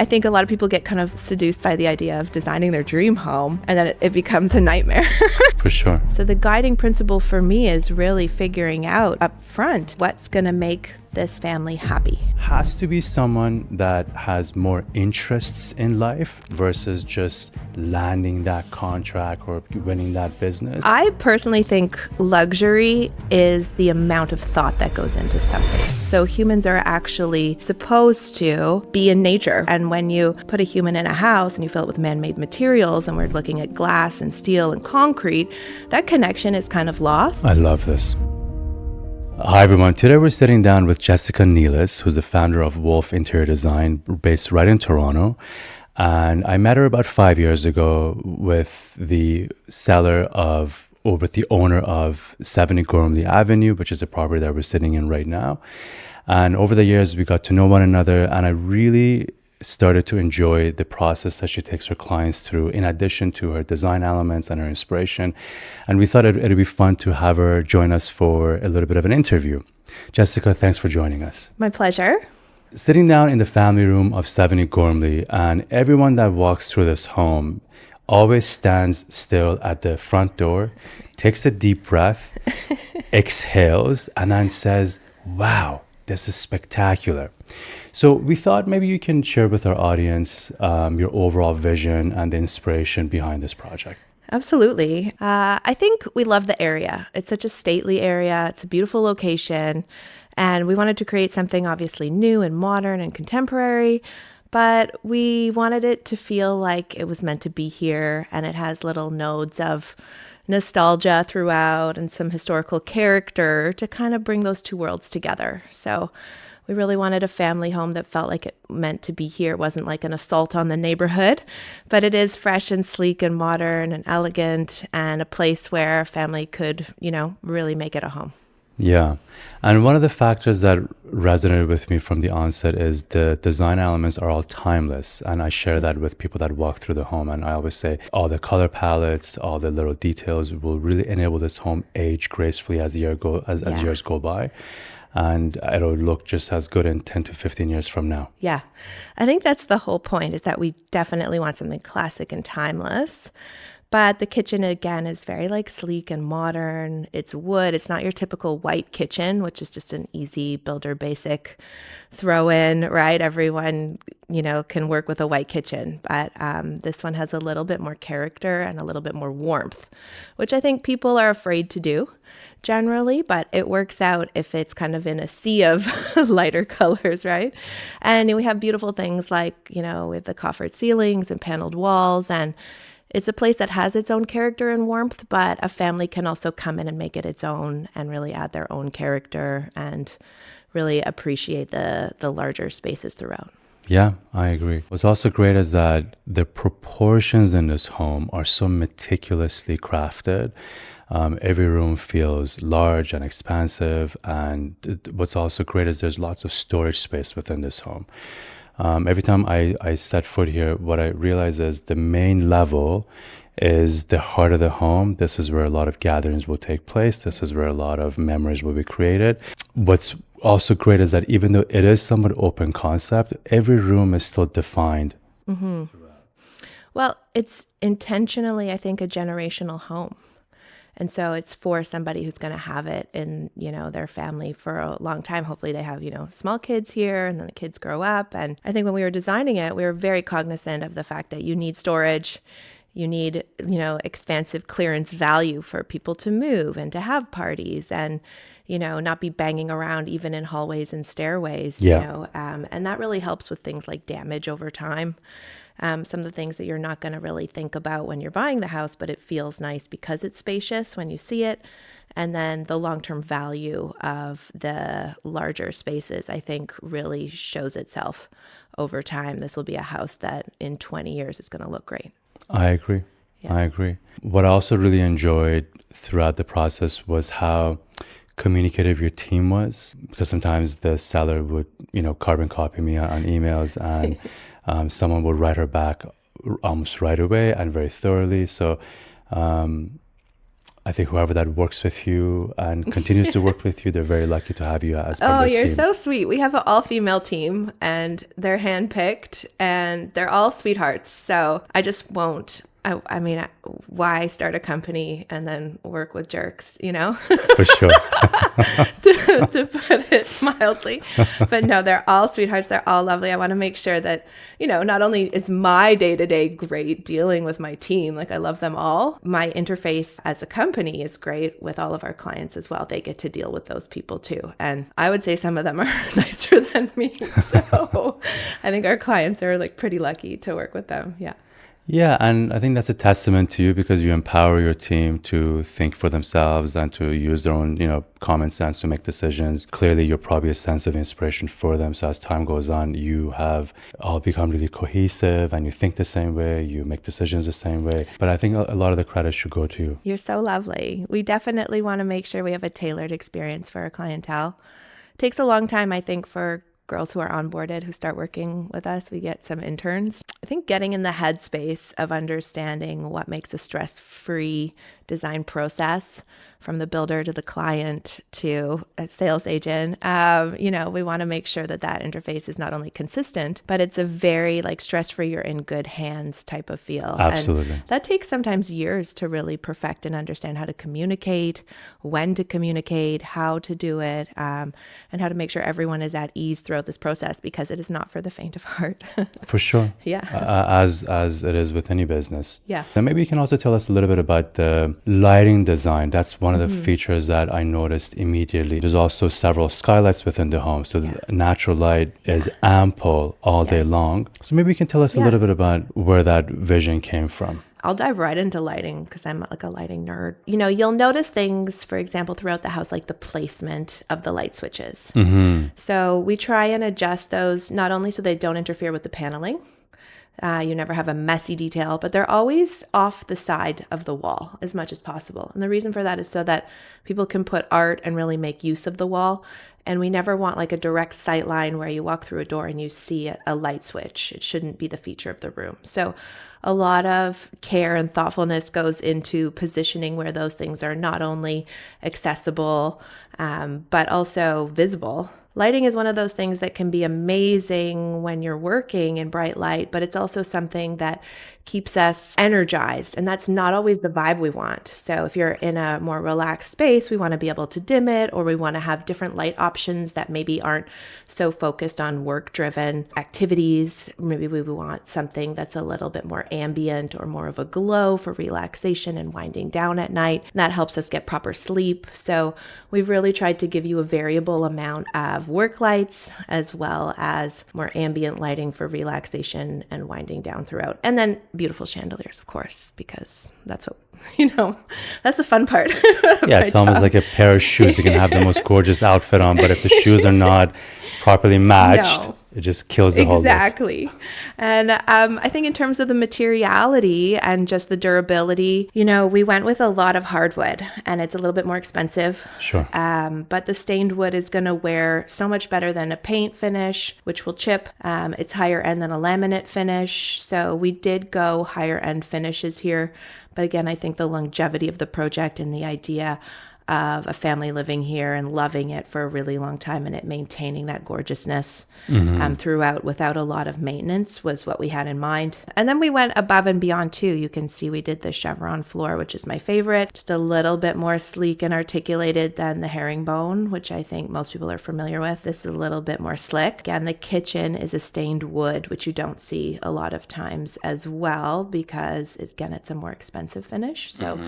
I think a lot of people get kind of seduced by the idea of designing their dream home, and then it becomes a nightmare. For sure. So the guiding principle for me is really figuring out up front what's going to make this family happy. Has to be someone that has more interests in life versus just landing that contract or winning that business. I personally think luxury is the amount of thought that goes into something. So humans are actually supposed to be in nature. And when you put a human in a house and you fill it with man-made materials, and we're looking at glass and steel and concrete, that connection is kind of lost. I love this. Hi everyone, today we're sitting down with Jessica Neilas, who's the founder of Wolfe Interior Design, based right in Toronto. And I met her about 5 years ago with the owner of 70 Gormley Avenue, which is a property that we're sitting in right now. And over the years, we got to know one another, and I really started to enjoy the process that she takes her clients through, in addition to her design elements and her inspiration. And we thought it'd be fun to have her join us for a little bit of an interview. Jessica, thanks for joining us. My pleasure. Sitting down in the family room of 70 Gormley, and everyone that walks through this home always stands still at the front door, takes a deep breath, exhales, and then says, "Wow, this is spectacular." So we thought maybe you can share with our audience your overall vision and the inspiration behind this project. Absolutely. I think we love the area. It's such a stately area. It's a beautiful location. And we wanted to create something obviously new and modern and contemporary, but we wanted it to feel like it was meant to be here. And it has little nodes of nostalgia throughout and some historical character to kind of bring those two worlds together. So we really wanted a family home that felt like it meant to be here. It wasn't like an assault on the neighborhood, but it is fresh and sleek and modern and elegant, and a place where a family could, really make it a home. Yeah. And one of the factors that resonated with me from the onset is the design elements are all timeless. And I share that with people that walk through the home. And I always say all the color palettes, all the little details will really enable this home age gracefully as years go by. And it'll look just as good in 10 to 15 years from now. Yeah. I think that's the whole point, is that we definitely want something classic and timeless. But the kitchen, again, is very sleek and modern. It's wood. It's not your typical white kitchen, which is just an easy builder basic throw in, right? Everyone, can work with a white kitchen. But this one has a little bit more character and a little bit more warmth, which I think people are afraid to do generally, but it works out if it's kind of in a sea of lighter colors, right? And we have beautiful things like, we have the coffered ceilings and paneled walls, and it's a place that has its own character and warmth, but a family can also come in and make it its own and really add their own character and really appreciate the larger spaces throughout. Yeah, I agree. What's also great is that the proportions in this home are so meticulously crafted. Every room feels large and expansive. And what's also great is there's lots of storage space within this home. Every time I set foot here, what I realize is the main level is the heart of the home. This is where a lot of gatherings will take place. This is where a lot of memories will be created. What's also great is that even though it is somewhat open concept, every room is still defined. Mm-hmm. Well, it's intentionally, I think, a generational home. And so it's for somebody who's going to have it in, their family for a long time. Hopefully they have, small kids here, and then the kids grow up. And I think when we were designing it, we were very cognizant of the fact that you need storage. You need, expansive clearance value for people to move and to have parties and, not be banging around even in hallways and stairways, and that really helps with things like damage over time. Some of the things that you're not going to really think about when you're buying the house, but it feels nice because it's spacious when you see it. And then the long-term value of the larger spaces, I think, really shows itself over time. This will be a house that in 20 years is going to look great. I agree. Yeah. I agree. What I also really enjoyed throughout the process was how communicative your team was, because sometimes the seller would, carbon copy me on emails, and someone would write her back almost right away and very thoroughly. So I think whoever that works with you and continues to work with you, they're very lucky to have you as part of Oh, their you're team. so sweet. We have an all-female team and they're handpicked and they're all sweethearts. So I just won't. I mean, why start a company and then work with jerks, you know? For sure. to put it mildly. But no, they're all sweethearts. They're all lovely. I want to make sure that, you know, not only is my day-to-day great dealing with my team, like I love them all, my interface as a company is great with all of our clients as well. They get to deal with those people too. And I would say some of them are nicer than me. So I think our clients are like pretty lucky to work with them. Yeah. Yeah, and I think that's a testament to you because you empower your team to think for themselves and to use their own, common sense to make decisions. Clearly, you're probably a sense of inspiration for them. So as time goes on, you have all become really cohesive and you think the same way, you make decisions the same way. But I think a lot of the credit should go to you. You're so lovely. We definitely want to make sure we have a tailored experience for our clientele. It takes a long time, I think, for girls who are onboarded who start working with us. We get some interns. I think getting in the headspace of understanding what makes a stress-free design process from the builder to the client to a sales agent, we want to make sure that that interface is not only consistent, but it's a very like stress-free, you're in good hands type of feel. Absolutely. And that takes sometimes years to really perfect and understand how to communicate, when to communicate, how to do it, and how to make sure everyone is at ease throughout this process because it is not for the faint of heart. For sure. Yeah. As it is with any business. Yeah. And maybe you can also tell us a little bit about the lighting design. That's one of the features that I noticed immediately. There's also several skylights within the home. So the natural light is ample all day long. So maybe you can tell us a little bit about where that vision came from. I'll dive right into lighting because I'm like a lighting nerd. You'll notice things, for example, throughout the house, like the placement of the light switches. So we try and adjust those not only so they don't interfere with the paneling. You never have a messy detail, but they're always off the side of the wall as much as possible. And the reason for that is so that people can put art and really make use of the wall. And we never want like a direct sight line where you walk through a door and you see a light switch. It shouldn't be the feature of the room. So a lot of care and thoughtfulness goes into positioning where those things are not only accessible, but also visible. Lighting is one of those things that can be amazing when you're working in bright light, but it's also something that keeps us energized. And that's not always the vibe we want. So if you're in a more relaxed space, we want to be able to dim it, or we want to have different light options that maybe aren't so focused on work-driven activities. Maybe we want something that's a little bit more ambient or more of a glow for relaxation and winding down at night. And that helps us get proper sleep. So we've really tried to give you a variable amount of work lights as well as more ambient lighting for relaxation and winding down throughout. And then beautiful chandeliers, of course, because that's what, that's the fun part. Yeah, it's almost like a pair of shoes. You can have the most gorgeous outfit on, but if the shoes are not properly matched, it just kills the whole look. Exactly. And I think in terms of the materiality and just the durability, we went with a lot of hardwood and it's a little bit more expensive. Sure. But the stained wood is going to wear so much better than a paint finish, which will chip. It's higher end than a laminate finish. So we did go higher end finishes here. But again, I think the longevity of the project and the idea of a family living here and loving it for a really long time and it maintaining that gorgeousness throughout without a lot of maintenance was what we had in mind. And then we went above and beyond too. You can see we did the chevron floor, which is my favorite, just a little bit more sleek and articulated than the herringbone, which I think most people are familiar with. This is a little bit more slick. Again, the kitchen is a stained wood, which you don't see a lot of times as well because, again, it's a more expensive finish. So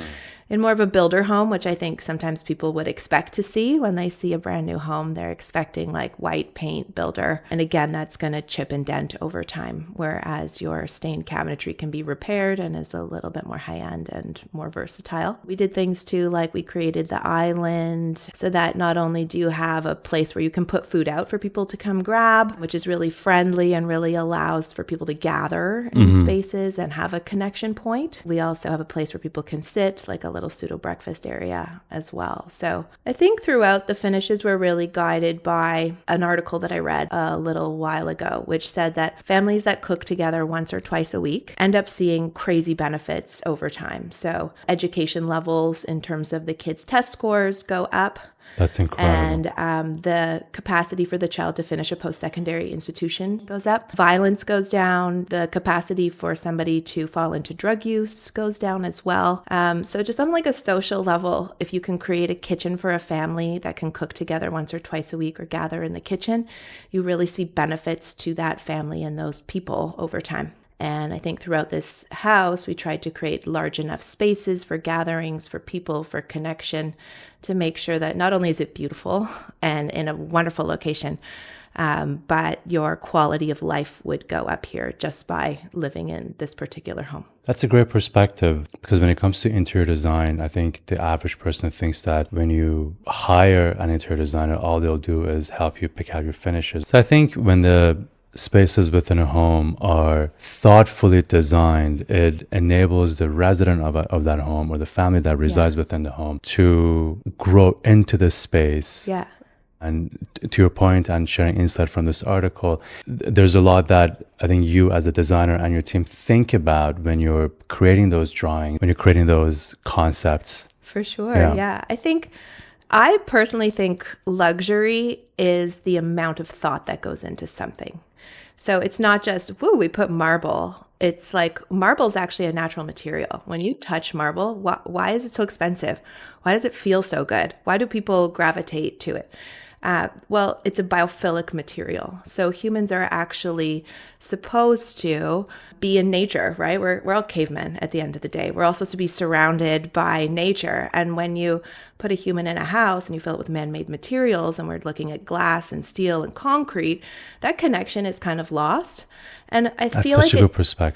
in more of a builder home, which I think sometimes people would expect to see when they see a brand new home, they're expecting like white paint builder. And again, that's going to chip and dent over time, whereas your stained cabinetry can be repaired and is a little bit more high end and more versatile. We did things too, like we created the island so that not only do you have a place where you can put food out for people to come grab, which is really friendly and really allows for people to gather in spaces and have a connection point. We also have a place where people can sit, like a little pseudo breakfast area as well. well. So I think throughout the finishes were really guided by an article that I read a little while ago, which said that families that cook together once or twice a week end up seeing crazy benefits over time. So education levels in terms of the kids' test scores go up. That's incredible. And the capacity for the child to finish a post-secondary institution goes up. Violence goes down. The capacity for somebody to fall into drug use goes down as well. So just on like a social level, if you can create a kitchen for a family that can cook together once or twice a week or gather in the kitchen, you really see benefits to that family and those people over time. And I think throughout this house, we tried to create large enough spaces for gatherings, for people, for connection, to make sure that not only is it beautiful and in a wonderful location, but your quality of life would go up here just by living in this particular home. That's a great perspective, because when it comes to interior design, I think the average person thinks that when you hire an interior designer, all they'll do is help you pick out your finishes. So I think when the spaces within a home are thoughtfully designed, it enables the resident of that home or the family that resides within the home to grow into the space. Yeah. And to your point and sharing insight from this article, there's a lot that I think you as a designer and your team think about when you're creating those drawings, when you're creating those concepts. For sure. Yeah. I personally think luxury is the amount of thought that goes into something. So it's not just, woo, we put marble. It's like marble is actually a natural material. When you touch marble, why is it so expensive? Why does it feel so good? Why do people gravitate to it? Well, it's a biophilic material. So humans are actually supposed to be in nature, right? We're all cavemen at the end of the day. We're all supposed to be surrounded by nature. And when you put a human in a house and you fill it with man-made materials, and we're looking at glass and steel and concrete, that connection is kind of lost. And I feel like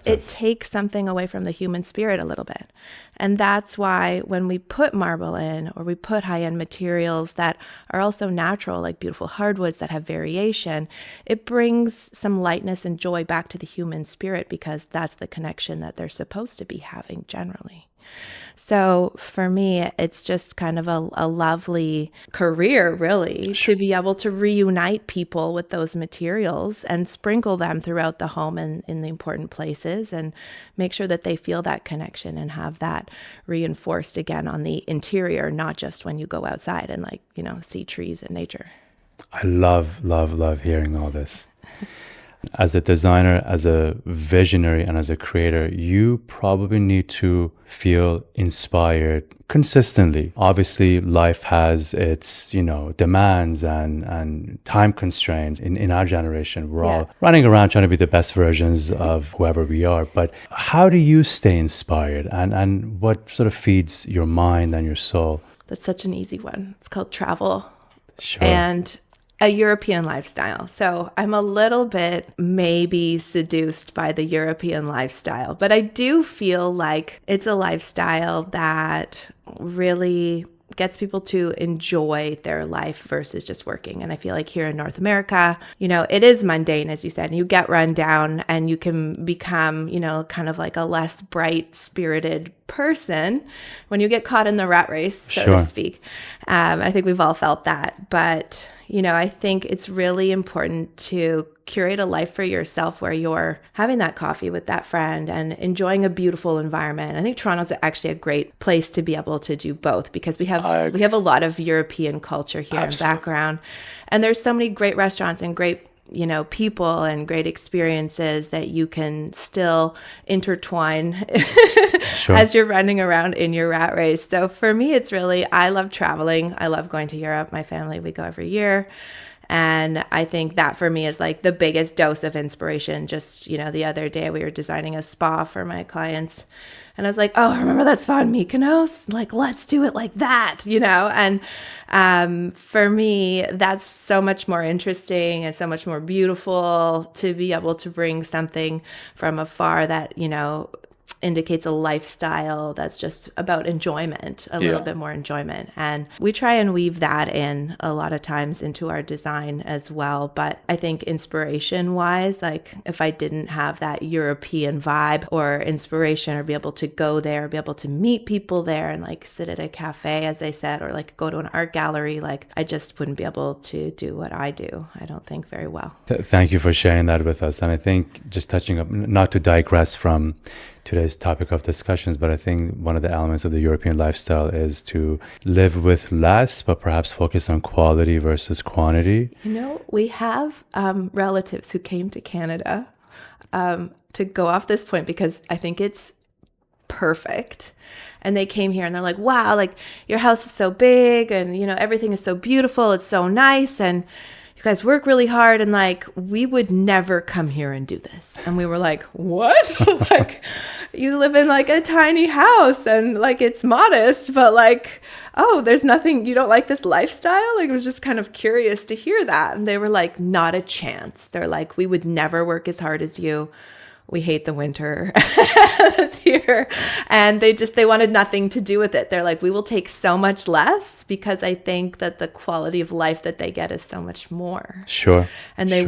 it takes something away from the human spirit a little bit. And that's why when we put marble in, or we put high-end materials that are also natural, like beautiful hardwoods that have variation, it brings some lightness and joy back to the human spirit, because that's the connection that they're supposed to be having generally. So for me, it's just kind of a lovely career, really, to be able to reunite people with those materials and sprinkle them throughout the home and in the important places, and make sure that they feel that connection and have that reinforced again on the interior, not just when you go outside and see trees and nature. I love hearing all this. As a designer, as a visionary, and as a creator, you probably need to feel inspired consistently. Obviously, life has its, demands and time constraints. In our generation, we're all running around trying to be the best versions of whoever we are. But how do you stay inspired? And what sort of feeds your mind and your soul? That's such an easy one. It's called travel. Sure. And a European lifestyle. So I'm a little bit maybe seduced by the European lifestyle, but I do feel like it's a lifestyle that really gets people to enjoy their life versus just working. And I feel like here in North America, it is mundane, as you said, and you get run down and you can become, kind of like a less bright spirited person when you get caught in the rat race, so to speak. I think we've all felt that. But, I think it's really important to curate a life for yourself where you're having that coffee with that friend and enjoying a beautiful environment. I think Toronto's actually a great place to be able to do both, because we have a lot of European culture here in background, and there's so many great restaurants and great people and great experiences that you can still intertwine as you're running around in your rat race. So for me, it's really, I love traveling. I love going to Europe. My family, we go every year. And I think that for me is like the biggest dose of inspiration. Just, the other day we were designing a spa for my clients, and I was like, oh, remember that spa in Mykonos? Like, let's do it like that, And for me, that's so much more interesting and so much more beautiful to be able to bring something from afar that, indicates a lifestyle that's just about enjoyment, a Yeah. little bit more enjoyment. And we try and weave that in a lot of times into our design as well. But I think inspiration wise, like if I didn't have that European vibe or inspiration or be able to go there, be able to meet people there and like sit at a cafe, as I said, or like go to an art gallery, like I just wouldn't be able to do what I do, I don't think, very well. Thank you for sharing that with us. And I think just touching up, not to digress from today's topic of discussions, but I think one of the elements of the European lifestyle is to live with less, but perhaps focus on quality versus quantity. You know, we have relatives who came to Canada to go off this point because I think it's perfect. And they came here and they're like, wow, like your house is so big and, you know, everything is so beautiful. It's so nice. And you guys work really hard. And like, we would never come here and do this. And we were like, what? Like, you live in like a tiny house and like it's modest, but like, oh, there's nothing, you don't like this lifestyle? Like, I was just kind of curious to hear that. And they were like, not a chance. They're like, we would never work as hard as you. We hate the winter that's here. And they wanted nothing to do with it. They're like, we will take so much less because I think that the quality of life that they get is so much more. Sure. And they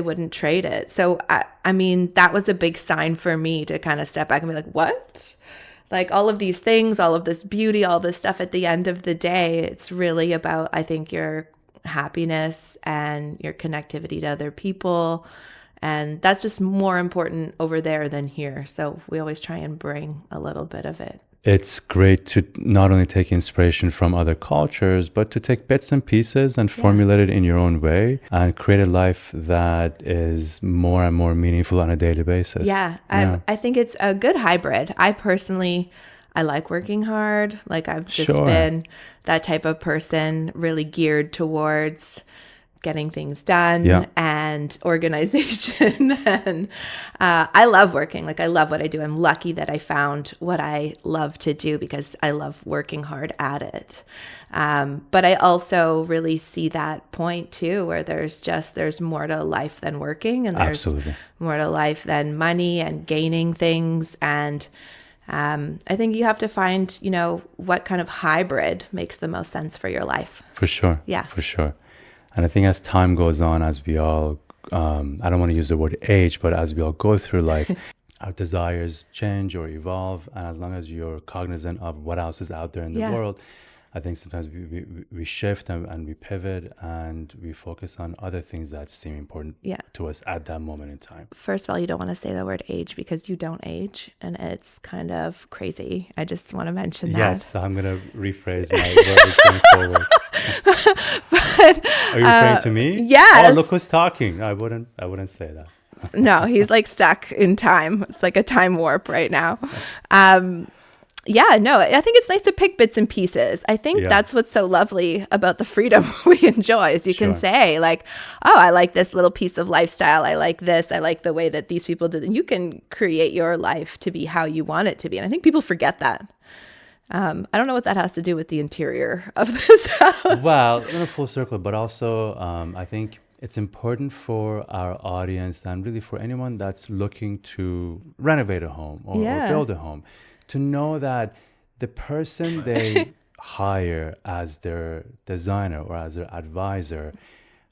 wouldn't trade it. So, I mean, that was a big sign for me to kind of step back and be like, what? Like all of these things, all of this beauty, all this stuff at the end of the day, it's really about, I think, your happiness and your connectivity to other people. And that's just more important over there than here. So we always try and bring a little bit of it. It's great to not only take inspiration from other cultures, but to take bits and pieces and formulate it in your own way and create a life that is more and more meaningful on a daily basis. Yeah. I think it's a good hybrid. I like working hard. Like I've just been that type of person, really geared towards getting things done and organization. And I love working. Like I love what I do. I'm lucky that I found what I love to do because I love working hard at it. But I also really see that point too, where there's more to life than working, and there's more to life than money and gaining things. And I think you have to find, you know, what kind of hybrid makes the most sense for your life. For sure. Yeah. For sure. And I think as time goes on, as we all, I don't want to use the word age, but as we all go through life, our desires change or evolve. And as long as you're cognizant of what else is out there in the world, I think sometimes we shift and we pivot and we focus on other things that seem important to us at that moment in time. First of all, you don't want to say the word age because you don't age, and it's kind of crazy. I just want to mention that. Yes, so I'm going to rephrase my word going forward. But, are you referring to me? Yes. Oh, look who's talking. I wouldn't say that. No, he's like stuck in time. It's like a time warp right now. No, I think it's nice to pick bits and pieces. I think that's what's so lovely about the freedom we enjoy is you can say like, oh, I like this little piece of lifestyle. I like this. I like the way that these people did. And you can create your life to be how you want it to be. And I think people forget that. I don't know what that has to do with the interior of this house. Well, in a full circle, but also I think it's important for our audience and really for anyone that's looking to renovate a home or build a home to know that the person they hire as their designer or as their advisor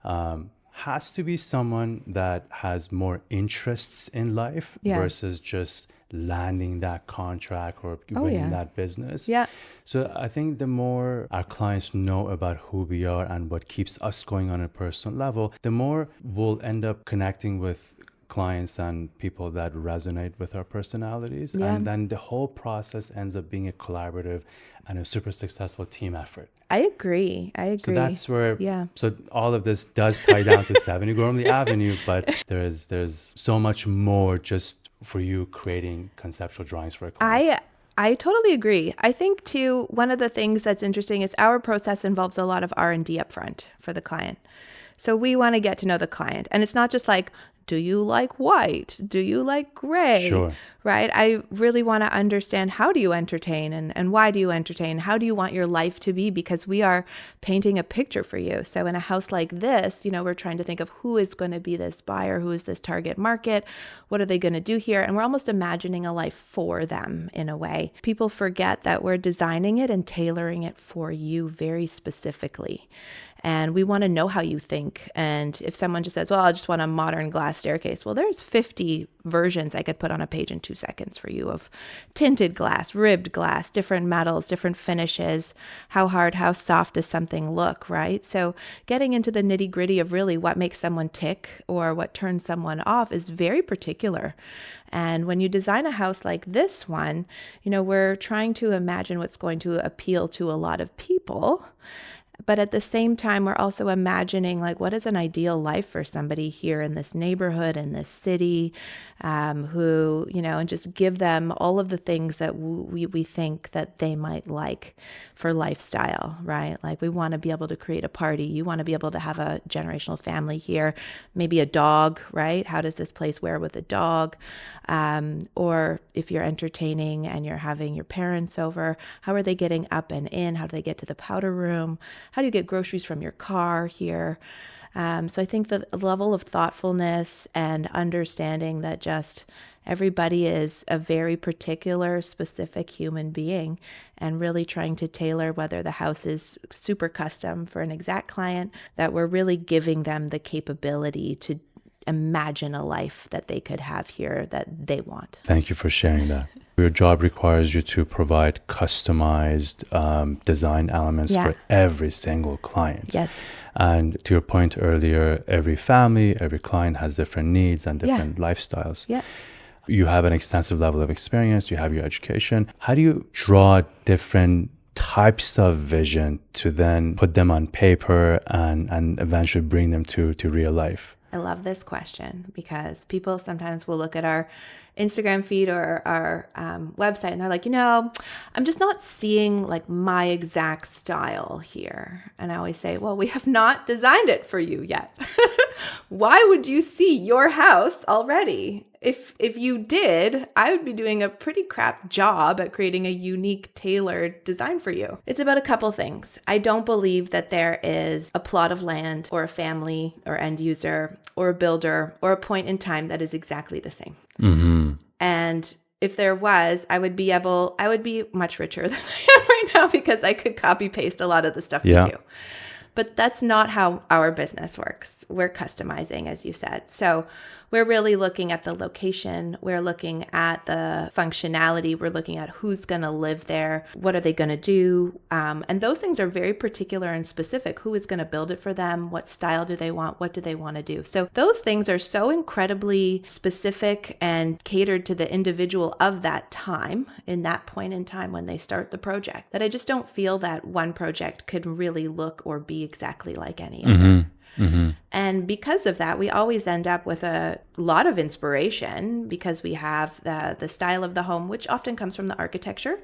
has to be someone that has more interests in life versus just landing that contract or winning that business. Yeah. So I think the more our clients know about who we are and what keeps us going on a personal level, the more we'll end up connecting with clients and people that resonate with our personalities. And then the whole process ends up being a collaborative and a super successful team effort. I agree. So that's where, so all of this does tie down to 70 Gormley Avenue, but there's so much more just for you creating conceptual drawings for a client. I totally agree. I think too, one of the things that's interesting is our process involves a lot of R&D upfront for the client. So we want to get to know the client. And it's not just like, do you like white? Do you like gray? Sure. right? I really want to understand, how do you entertain, and why do you entertain? How do you want your life to be? Because we are painting a picture for you. So in a house like this, we're trying to think of who is going to be this buyer, who is this target market, what are they going to do here? And we're almost imagining a life for them in a way. People forget that we're designing it and tailoring it for you very specifically. And we want to know how you think. And if someone just says, well, I just want a modern glass staircase, well, there's 50 versions I could put on a page in 2 seconds for you of tinted glass, ribbed glass, different metals, different finishes, how hard, how soft does something look, right? So getting into the nitty gritty of really what makes someone tick or what turns someone off is very particular. And when you design a house like this one, we're trying to imagine what's going to appeal to a lot of people. But at the same time, we're also imagining, like, what is an ideal life for somebody here in this neighborhood, in this city, who, and just give them all of the things that we think that they might like for lifestyle, right? Like, we want to be able to create a party. You want to be able to have a generational family here, maybe a dog, right? How does this place wear with a dog? Or if you're entertaining and you're having your parents over, how are they getting up and in? How do they get to the powder room? How do you get groceries from your car here? So I think the level of thoughtfulness and understanding that just everybody is a very particular, specific human being, and really trying to tailor whether the house is super custom for an exact client, that we're really giving them the capability to imagine a life that they could have here that they want. Thank you for sharing that. Your job requires you to provide customized design elements for every single client. Yes. And to your point earlier, every family, every client has different needs and different lifestyles. Yeah. You have an extensive level of experience, you have your education. How do you draw different types of vision to then put them on paper and eventually bring them to real life? I love this question because people sometimes will look at our Instagram feed or our website and they're like, I'm just not seeing like my exact style here. And I always say, well, we have not designed it for you yet. Why would you see your house already? If you did, I would be doing a pretty crap job at creating a unique, tailored design for you. It's about a couple things. I don't believe that there is a plot of land or a family or end user or a builder or a point in time that is exactly the same. Mm-hmm. And if there was, I would be much richer than I am right now because I could copy paste a lot of the stuff we do. But that's not how our business works. We're customizing, as you said. So we're really looking at the location. We're looking at the functionality. We're looking at who's going to live there. What are they going to do? And those things are very particular and specific. Who is going to build it for them? What style do they want? What do they want to do? So those things are so incredibly specific and catered to the individual of that time, in that point in time when they start the project, that I just don't feel that one project could really look or be exactly like any other. Mm-hmm. And because of that, we always end up with a lot of inspiration because we have the style of the home, which often comes from the architecture,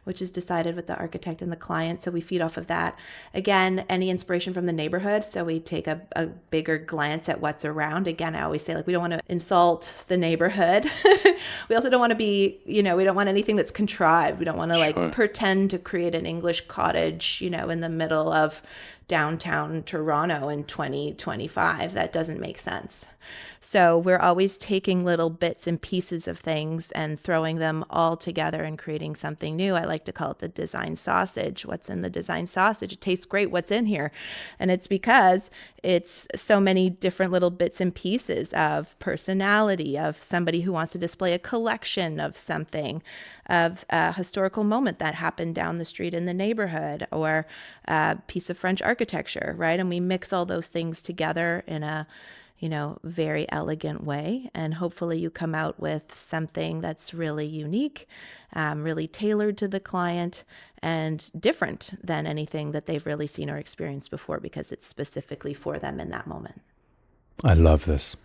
which is decided with the architect and the client. So we feed off of that. Again, any inspiration from the neighborhood. So we take a bigger glance at what's around. Again, I always say, like, we don't want to insult the neighborhood. We also don't want to be, we don't want anything that's contrived. We don't want to pretend to create an English cottage, in the middle of downtown Toronto in 2025. That doesn't make sense. So we're always taking little bits and pieces of things and throwing them all together and creating something new. I like to call it the design sausage. What's in the design sausage? It tastes great. What's in here? And it's because it's so many different little bits and pieces of personality, of somebody who wants to display a collection of something, of a historical moment that happened down the street in the neighborhood, or a piece of French architecture, right? And we mix all those things together in a very elegant way. And hopefully you come out with something that's really unique, really tailored to the client and different than anything that they've really seen or experienced before because it's specifically for them in that moment. I love this.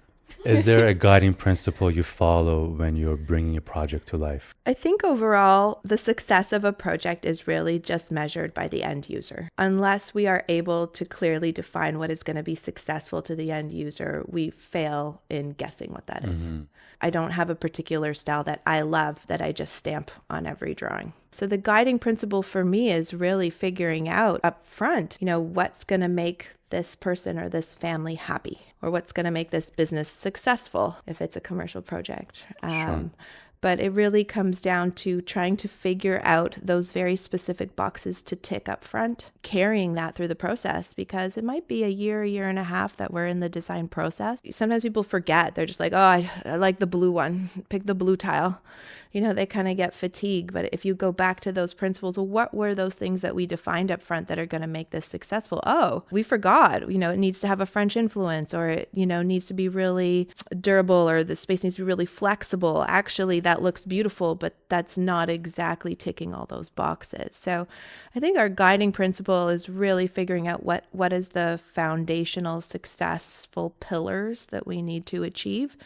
Is there a guiding principle you follow when you're bringing a project to life? I think overall, the success of a project is really just measured by the end user. Unless we are able to clearly define what is going to be successful to the end user, we fail in guessing what that is. I don't have a particular style that I love that I just stamp on every drawing. So the guiding principle for me is really figuring out up front, what's going to make this person or this family happy, or what's going to make this business successful if it's a commercial project. Sure. But it really comes down to trying to figure out those very specific boxes to tick up front, carrying that through the process, because it might be a year and a half that we're in the design process. Sometimes people forget. They're just like, oh, I like the blue one. Pick the blue tile. They kind of get fatigued. But if you go back to those principles, well, what were those things that we defined up front that are going to make this successful? Oh, we forgot, it needs to have a French influence, or it, needs to be really durable, or the space needs to be really flexible. Actually, that looks beautiful, but that's not exactly ticking all those boxes. So I think our guiding principle is really figuring out what is the foundational successful pillars that we need to achieve,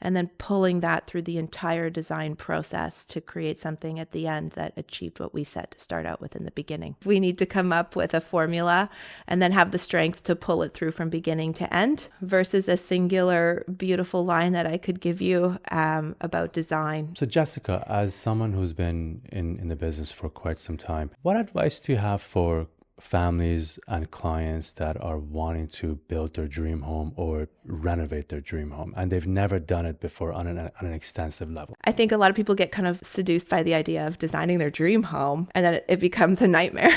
and then pulling that through the entire design process to create something at the end that achieved what we set to start out with in the beginning. We need to come up with a formula and then have the strength to pull it through from beginning to end, versus a singular beautiful line that I could give you about design. So Jessica, as someone who's been in the business for quite some time, what advice do you have for families and clients that are wanting to build their dream home or renovate their dream home, and they've never done it before on an extensive level? I think a lot of people get kind of seduced by the idea of designing their dream home, and then it becomes a nightmare,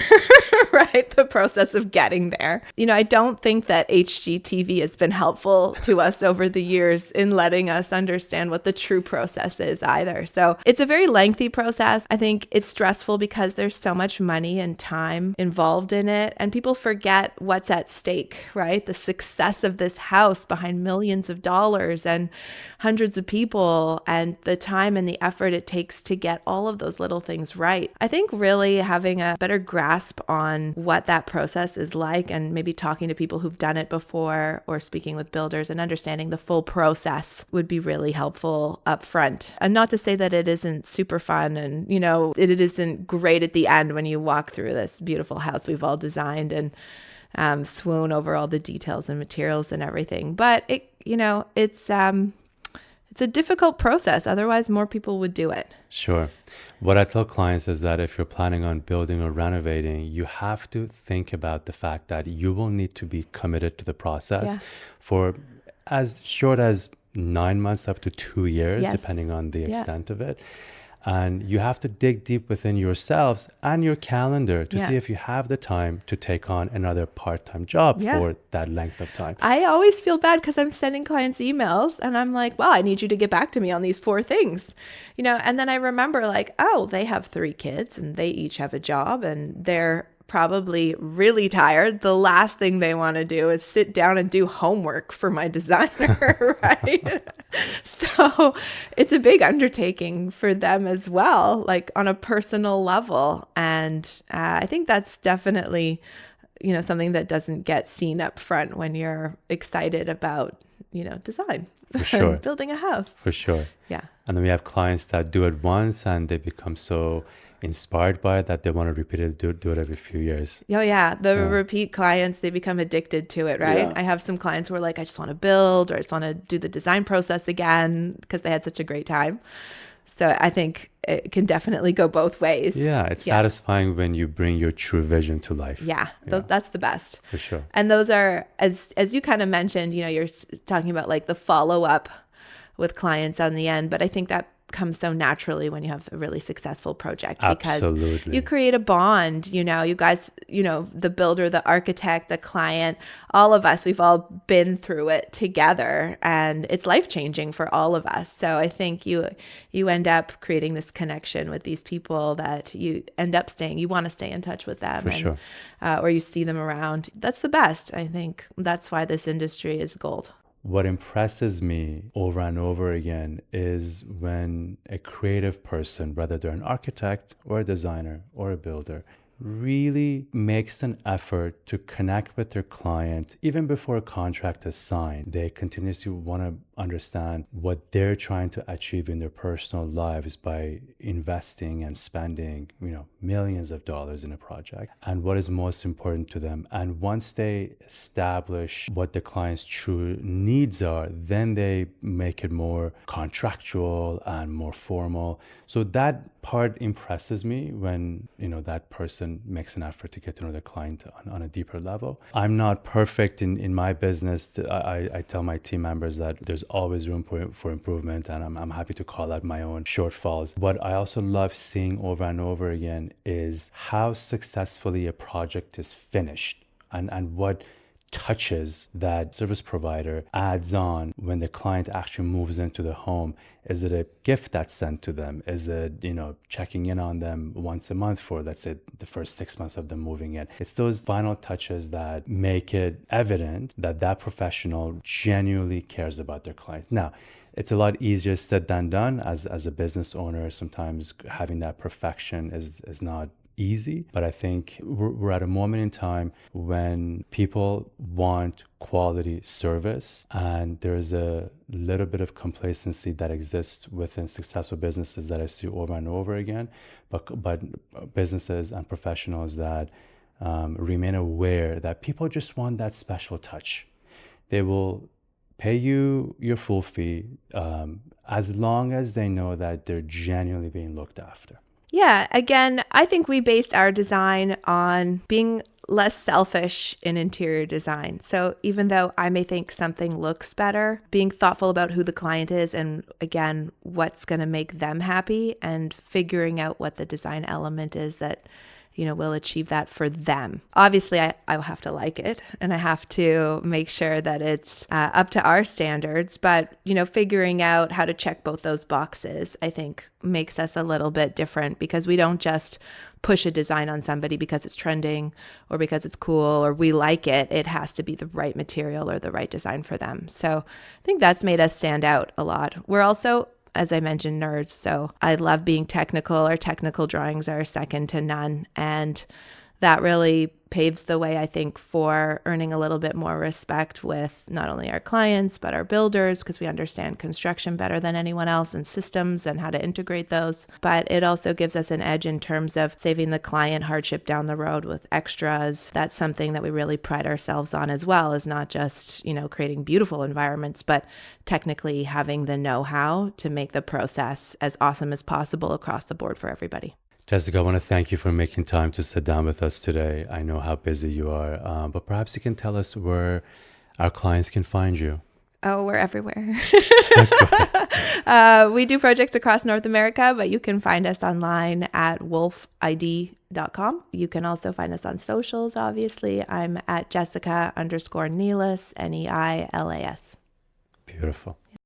right? The process of getting there. I don't think that HGTV has been helpful to us over the years in letting us understand what the true process is either. So it's a very lengthy process. I think it's stressful because there's so much money and time involved in it, and people forget what's at stake, right? The success of this house behind millions of dollars and hundreds of people, and the time and the effort it takes to get all of those little things right. I think really having a better grasp on what that process is like, and maybe talking to people who've done it before, or speaking with builders and understanding the full process, would be really helpful up front. And not to say that it isn't super fun and, it isn't great at the end when you walk through this beautiful house we've all designed and swoon over all the details and materials and everything. But it's a difficult process. Otherwise, more people would do it. Sure. What I tell clients is that if you're planning on building or renovating, you have to think about the fact that you will need to be committed to the process for as short as 9 months up to 2 years, depending on the extent of it. And you have to dig deep within yourselves and your calendar to see if you have the time to take on another part-time job for that length of time. I always feel bad because I'm sending clients emails and I'm like, well, I need you to get back to me on these 4 things, and then I remember like, oh, they have 3 kids and they each have a job and they're probably really tired. The last thing they want to do is sit down and do homework for my designer, right? So it's a big undertaking for them as well, like on a personal level. And I think that's definitely, something that doesn't get seen up front when you're excited about, design, for sure. building a house. For sure. Yeah. And then we have clients that do it once and they become so inspired by it that they want to repeat it, do it every few years. Oh yeah, repeat clients, they become addicted to it, right? I have some clients who are like, I just want to build, or I just want to do the design process again because they had such a great time. So I think it can definitely go both ways. Yeah, it's satisfying when you bring your true vision to life. That's the best. For sure. And those are, as you kind of mentioned, you're talking about like the follow-up with clients on the end, but I think that comes so naturally when you have a really successful project, because you create a bond, you guys, the builder, the architect, the client, all of us, we've all been through it together, and it's life-changing for all of us. So I think you end up creating this connection with these people that you end up you want to stay in touch with them, for sure. Or you see them around. That's the best. I think that's why this industry is gold. What impresses me over and over again is when a creative person, whether they're an architect or a designer or a builder, really makes an effort to connect with their client even before a contract is signed. They continuously want to understand what they're trying to achieve in their personal lives by investing and spending, millions of dollars in a project, and what is most important to them. And once they establish what the client's true needs are, then they make it more contractual and more formal. So that part impresses me when, that person makes an effort to get to know the client on a deeper level. I'm not perfect in my business. I tell my team members that there's always room for improvement, and I'm happy to call out my own shortfalls. What I also love seeing over and over again is how successfully a project is finished, and what touches that service provider adds on when the client actually moves into the home. Is it a gift that's sent to them? Is it, checking in on them once a month for, let's say, the first 6 months of them moving in? It's those final touches that make it evident that that professional genuinely cares about their client. Now, it's a lot easier said than done. As a business owner, sometimes having that perfection is not easy, but I think we're at a moment in time when people want quality service, and there's a little bit of complacency that exists within successful businesses that I see over and over again, but businesses and professionals that remain aware that people just want that special touch. They will pay you your full fee as long as they know that they're genuinely being looked after. Yeah, again, I think we based our design on being less selfish in interior design. So even though I may think something looks better, being thoughtful about who the client is and, again, what's going to make them happy, and figuring out what the design element is that will achieve that for them. Obviously, I'll have to like it, and I have to make sure that it's up to our standards. But, figuring out how to check both those boxes, I think, makes us a little bit different, because we don't just push a design on somebody because it's trending or because it's cool or we like it. It has to be the right material or the right design for them. So I think that's made us stand out a lot. We're also, as I mentioned, nerds. So I love being technical. Our technical drawings are second to none. And that really paves the way, I think, for earning a little bit more respect with not only our clients, but our builders, because we understand construction better than anyone else, and systems and how to integrate those. But it also gives us an edge in terms of saving the client hardship down the road with extras. That's something that we really pride ourselves on as well, is not just, creating beautiful environments, but technically having the know-how to make the process as awesome as possible across the board for everybody. Jessica, I want to thank you for making time to sit down with us today. I know how busy you are, but perhaps you can tell us where our clients can find you. Oh, we're everywhere. We do projects across North America, but you can find us online at wolfeid.com. You can also find us on socials, obviously. I'm at Jessica_Neilas, Neilas. Beautiful.